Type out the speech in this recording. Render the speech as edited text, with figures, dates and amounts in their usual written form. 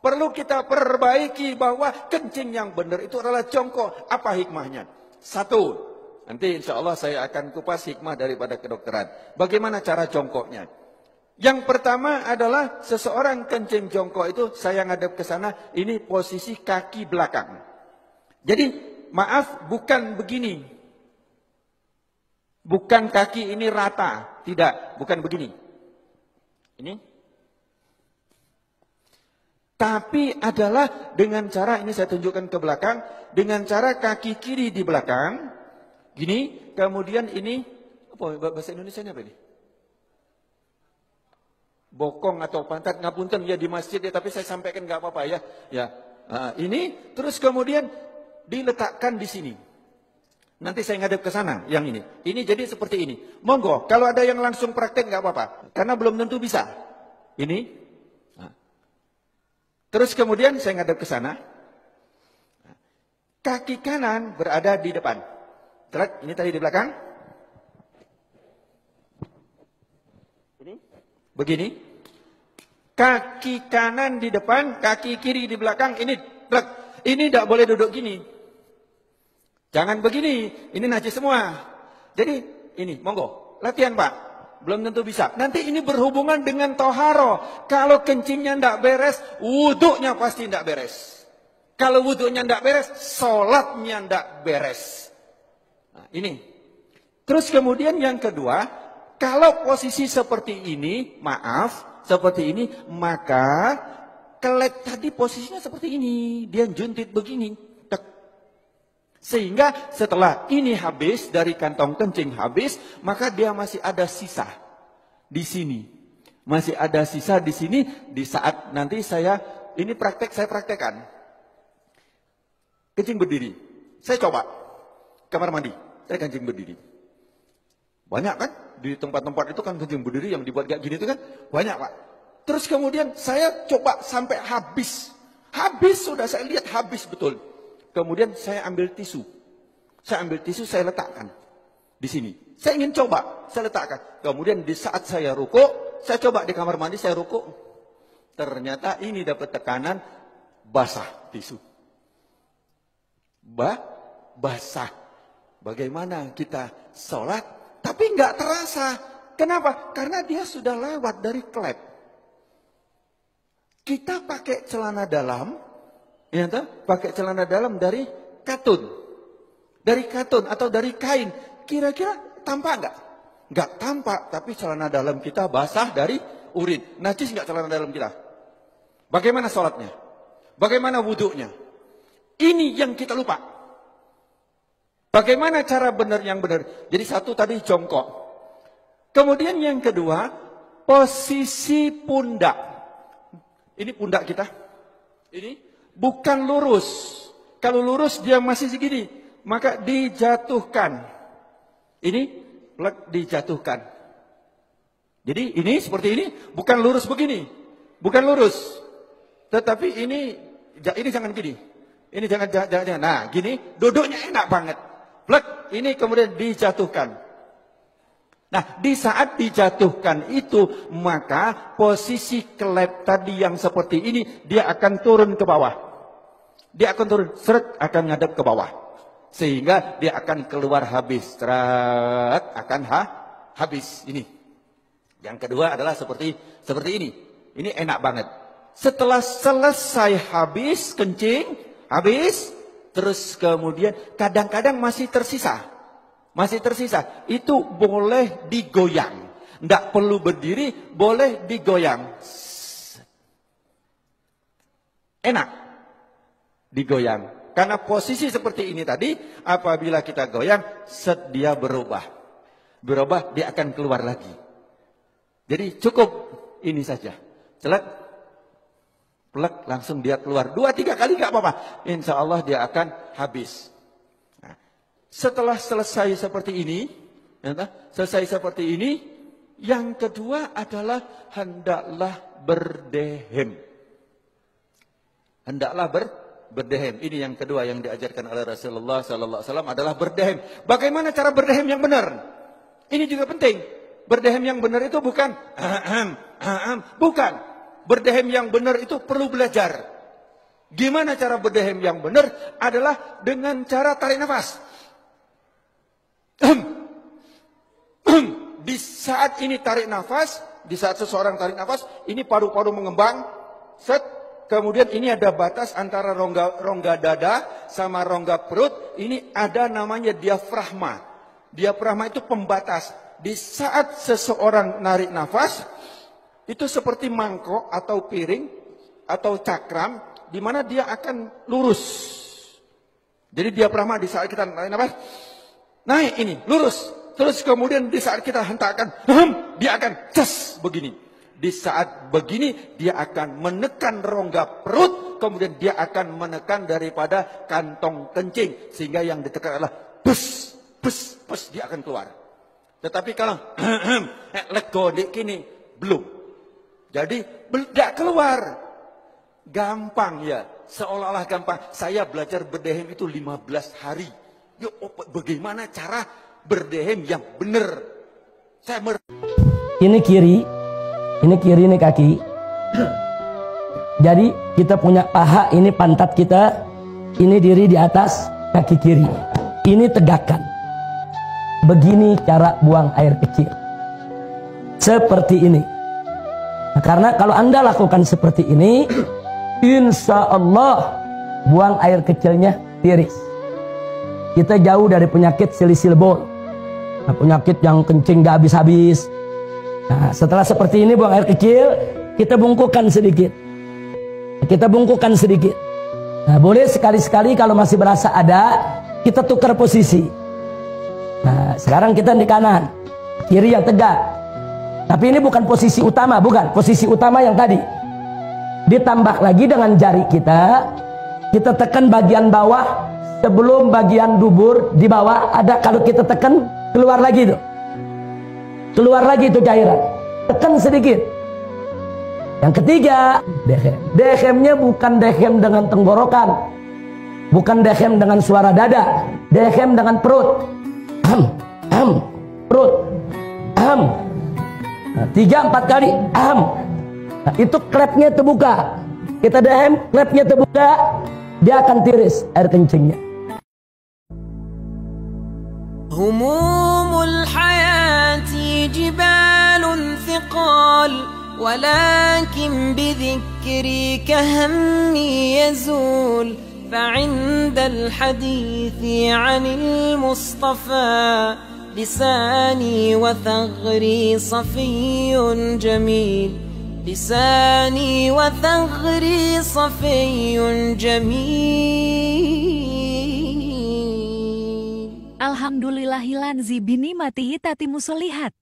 Perlu kita perbaiki bahwa kencing yang benar itu adalah jongkok. Apa hikmahnya? Satu, nanti insya Allah saya akan kupas hikmah daripada kedokteran. Bagaimana cara jongkoknya? Yang pertama adalah seseorang kencing jongkok itu, saya ngadep ke sana, ini posisi kaki belakang. Jadi maaf, bukan begini. Bukan kaki ini rata, tidak, bukan begini. Ini. Tapi adalah dengan cara, ini saya tunjukkan ke belakang, dengan cara kaki kiri di belakang, gini, kemudian ini, apa bahasa Indonesia apa ini? Bokong atau pantat, ngapunten ya di masjid ya, tapi saya sampaikan nggak apa-apa ya. Ya, nah, ini, terus kemudian diletakkan di sini. Nanti saya ngadep ke sana, yang ini. Ini jadi seperti ini. Monggo, kalau ada yang langsung praktek nggak apa-apa, karena belum tentu bisa. Ini. Terus kemudian saya ngadep ke sana. Kaki kanan berada di depan. Lihat, ini tadi di belakang. Ini. Begini. Kaki kanan di depan, kaki kiri di belakang. Ini tidak boleh duduk gini. Jangan begini. Ini najis semua. Jadi ini, monggo. Latihan Pak. Belum tentu bisa. Nanti ini berhubungan dengan toharo. Kalau kencingnya tidak beres, wuduknya pasti tidak beres. Kalau wuduknya tidak beres, sholatnya tidak beres. Nah, ini. Terus kemudian yang kedua, kalau posisi seperti ini, maaf, seperti ini, maka kelet tadi posisinya seperti ini. Dia juntit begini. Sehingga setelah ini habis, dari kantong kencing habis, maka dia masih ada sisa di sini. Masih ada sisa di sini, di saat nanti saya praktekkan. Kencing berdiri. Saya coba. Kamar mandi. Saya kencing berdiri. Banyak kan? Di tempat-tempat itu kan kencing berdiri yang dibuat kayak gini itu kan. Banyak Pak. Terus kemudian saya coba sampai habis. Habis sudah saya lihat habis betul. Kemudian saya ambil tisu. Saya letakkan di sini. Saya ingin coba, saya letakkan. Kemudian di saat saya rukuk, saya coba di kamar mandi, saya rukuk. Ternyata ini dapat tekanan basah tisu. Basah. Bagaimana kita sholat, tapi nggak terasa. Kenapa? Karena dia sudah lewat dari klep. Kita pakai celana dalam. Ya, pakai celana dalam dari katun. Dari katun atau dari kain. Kira-kira tampak enggak? Enggak tampak, tapi celana dalam kita basah dari urin. Najis enggak celana dalam kita? Bagaimana sholatnya? Bagaimana wuduknya? Ini yang kita lupa. Bagaimana cara benar yang benar? Jadi satu tadi jongkok. Kemudian yang kedua, posisi pundak. Ini pundak kita. Ini. Bukan lurus. Kalau lurus dia masih segini. Maka dijatuhkan. Ini dijatuhkan. Jadi ini seperti ini. Bukan lurus begini. Bukan lurus. Tetapi ini jangan gini. Ini jangan. Nah gini. Duduknya enak banget. Ini kemudian dijatuhkan. Nah, di saat dijatuhkan itu, maka posisi kelep tadi yang seperti ini, dia akan turun ke bawah. Dia akan turun, akan ngadep ke bawah. Sehingga dia akan keluar habis. Akan habis. Ini. Yang kedua adalah seperti ini. Ini enak banget. Setelah selesai habis, kencing, habis, terus kemudian kadang-kadang masih tersisa. Itu boleh digoyang. Tidak perlu berdiri, boleh digoyang. Enak digoyang. Karena posisi seperti ini tadi, apabila kita goyang, dia berubah. Berubah, dia akan keluar lagi. Jadi cukup ini saja. Plek, langsung dia keluar. 2-3 kali gak apa-apa. Insya Allah dia akan habis. Setelah selesai seperti ini, yang kedua adalah hendaklah berdehem. Berdehem. Ini yang kedua yang diajarkan oleh Rasulullah SAW adalah berdehem. Bagaimana cara berdehem yang benar? Ini juga penting. Berdehem yang benar itu bukan, bukan. berdehem yang benar itu perlu belajar. Gimana cara berdehem yang benar? Adalah dengan cara tarik nafas. Di saat ini tarik nafas, di saat seseorang tarik nafas, ini paru-paru mengembang, set. Kemudian ini ada batas antara rongga dada sama rongga perut. Ini ada namanya diafragma. Diafragma itu pembatas. Di saat seseorang narik nafas, itu seperti mangkok atau piring atau cakram, di mana dia akan lurus. Jadi diafragma di saat kita narik nafas, naik ini, lurus. Terus kemudian di saat kita hentakkan, dia akan ces begini. Di saat begini dia akan menekan rongga perut, kemudian dia akan menekan daripada kantong kencing, sehingga yang ditekan adalah bus, bus, bus, dia akan keluar. Tetapi kalau lego dik kini belum, jadi tidak keluar. Gampang ya, seolah-olah gampang. Saya belajar berdehem itu 15 hari. Yuk, bagaimana cara berdehem yang benar? Ini kiri, ini kaki. Jadi kita punya paha, ini pantat kita, ini diri di atas kaki kiri. Ini tegakkan. Begini cara buang air kecil. Seperti ini. Nah, karena kalau Anda lakukan seperti ini, insya Allah buang air kecilnya tiris. Kita jauh dari penyakit silisil bol. Nah, penyakit yang kencing gak habis-habis. Nah, setelah seperti ini buang air kecil, kita bungkukkan sedikit. Kita bungkukkan sedikit. Nah, boleh sekali-sekali kalau masih berasa ada, kita tukar posisi. Nah, sekarang kita di kanan, kiri yang tegak. Tapi ini bukan posisi utama, bukan. Posisi utama yang tadi. Ditambah lagi dengan jari kita tekan bagian bawah sebelum bagian dubur di bawah ada. Kalau kita tekan, keluar lagi tuh. Keluar lagi itu cairan. Tekan sedikit. Yang ketiga, dehem. Dehemnya bukan dehem dengan tenggorokan. Bukan dehem dengan suara dada. Dehem dengan perut. Perut. Nah, 3-4 kali. Nah, itu klepnya terbuka. Kita dehem, klepnya terbuka. Dia akan tiris air kencingnya. هموم الحياة جبال ثقال ولكن بذكرك همي يزول فعند الحديث عن المصطفى لساني وثغري صفي جميل لساني وثغري صفي جميل. Alhamdulillahilan zibini matihi tati musolihat.